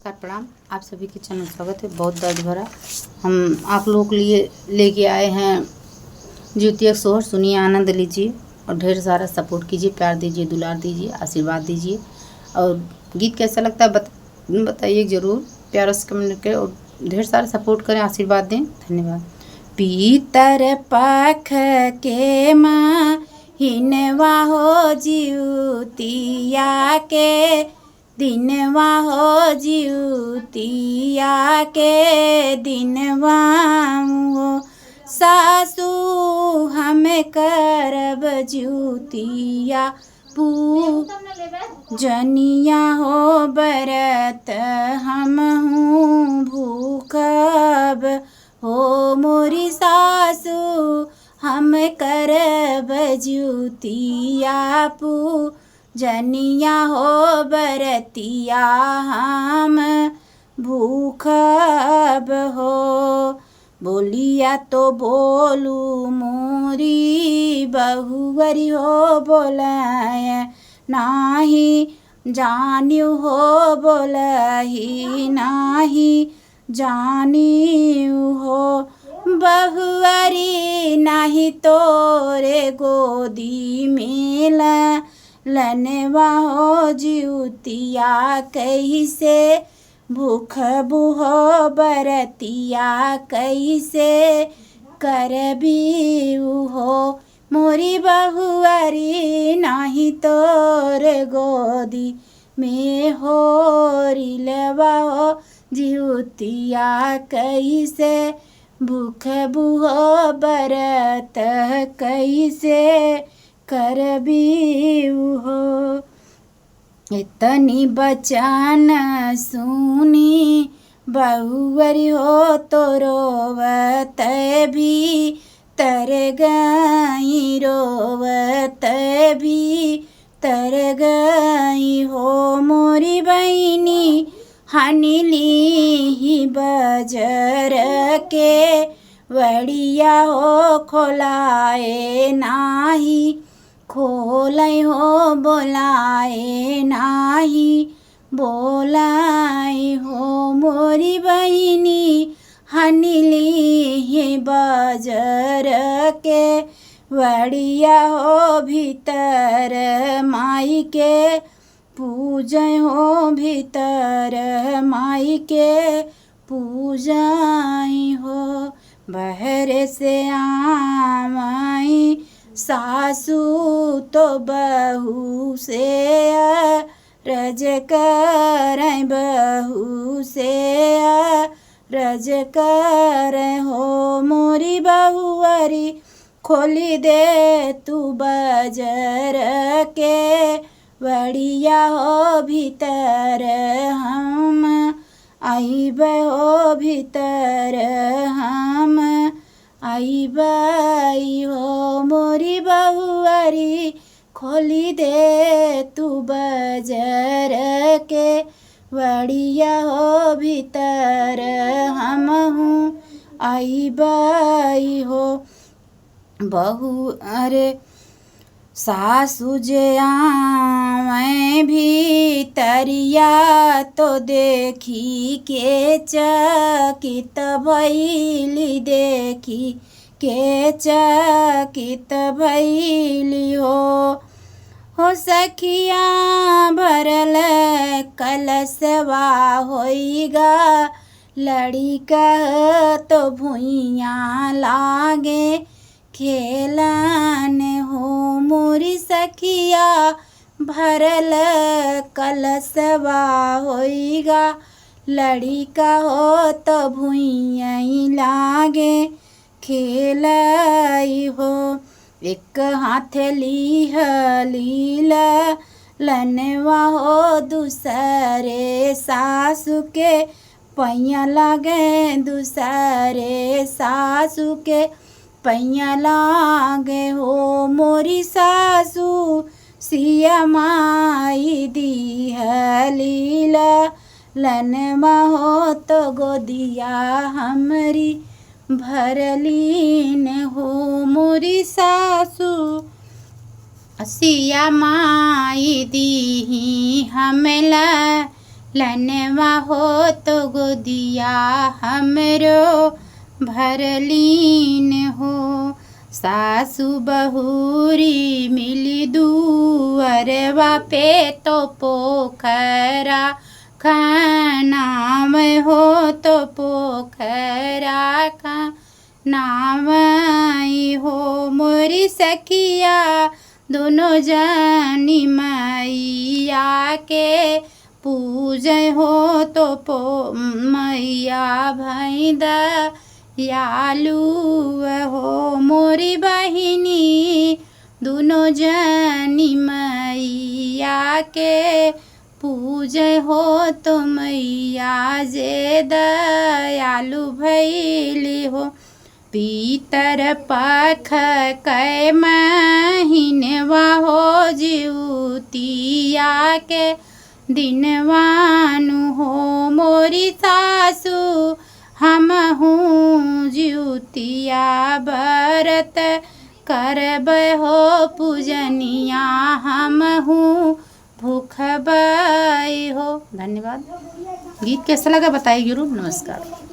नमस्कार प्रणाम। आप सभी के चैनल में स्वागत है। बहुत दर्द भरा हम आप लोगों के लिए लेके आए हैं ज्योतिक सोहर। सुनिए, आनंद लीजिए और ढेर सारा सपोर्ट कीजिए, प्यार दीजिए, दुलार दीजिए, आशीर्वाद दीजिए। और गीत कैसा लगता है बताइए ज़रूर। प्यार से कमेंट करें और ढेर सारा सपोर्ट करें, आशीर्वाद दें। धन्यवाद। पीतर पख के माँ हिनवा हो जिउतिया के, दिनवा हो जिउतिया के दिनवा हो। सासू हम करब जिउतिया पूजनिया हो, बरत हम हूँ भूखब हो। मोरी सासू हम करब जिउतिया पूजनिया हो, बरतिया हम भूखब हो। बोलिया तो बोलू मोरी बहुवरी हो, बोलाय नाही जान्यू हो, बोलही नाही जानियू हो। बहुवरी नहीं तोरे गोदी में लनवा हो, जिउतिया कैसे भूखबू हो, बरतिया कैसे करबीऊ हो। मोरी बहुवरी नहीं तोरे गोदी में हो, रिलवा हो, जिउतिया कैसे भूखबू हो, बरत कैसे करबीऊ हो। इतनी बचन सुनी बहुवरी हो, तो रोवत भी तर गई, रोवत भी तर गई हो। मोरी बहिनी हनीली बजर के वड़िया हो, खोलाए नाही खोलाई हो, बोलाए नाही बोलाई हो। मोरी बहिनी हनीली बजर के वड़िया हो, भीतर माई के पूजय हो, भीतर माई के पूजाई हो। बहरे से आमाई सासू तो बहू से रज कर, बहू से रज कर हो। मोरी बहुवरी खोली दे तू बजर के वड़िया हो, भीतर हम आइब हो, भीतर हम आइब हो। मोरी बहुवरी खोली दे तू बजर के वड़िया हो, भीतर हम हूँ आइब हो। बहु अरे सासू जे आवे भीतरिया, तो देखी के चकित भइली, देखी के चकित भइली हो। सखिया भरल कलशवा होइगा, लड़िका तो भुइयाँ लागे खेलन हो। मोरी सखिया भरल कलशवा होइगा, लड़िका हो तो भुइयाँ लागे खेलाई हो। एक हाथ लीला लनवा हो, दूसरे सासू के पैया लागे, दूसरे सासू के पैया लागे हो। मोरी सासू सिया माई दिहलीला लनवा हो, तो गोदिया हमरी भरलीन हो। मोरी सासू सिया माई दी हमला लनवा हो तो गोदिया हमरो भरलीन हो। सासु बहुरी मिली दुअरवा पे तो पोखरा खानाम हो तो पोखरा खानामई हो। मोरी सखिया दोनों जनी मैया के पूजय हो तो मैया भई दयालु हो। मोरी बहिनी दोनों जनी मैया के पूजय हो तो मैया जे दयालु भैली हो। पीतर पख कै महीनवा हो जिउतिया के दिनवानु हो। मोरी सासु हम हूँ जिउतिया व्रत करब हो पूजनिया हम हूँ भूखबई हो। धन्यवाद। गीत कैसा लगा बताइए जरूर। नमस्कार।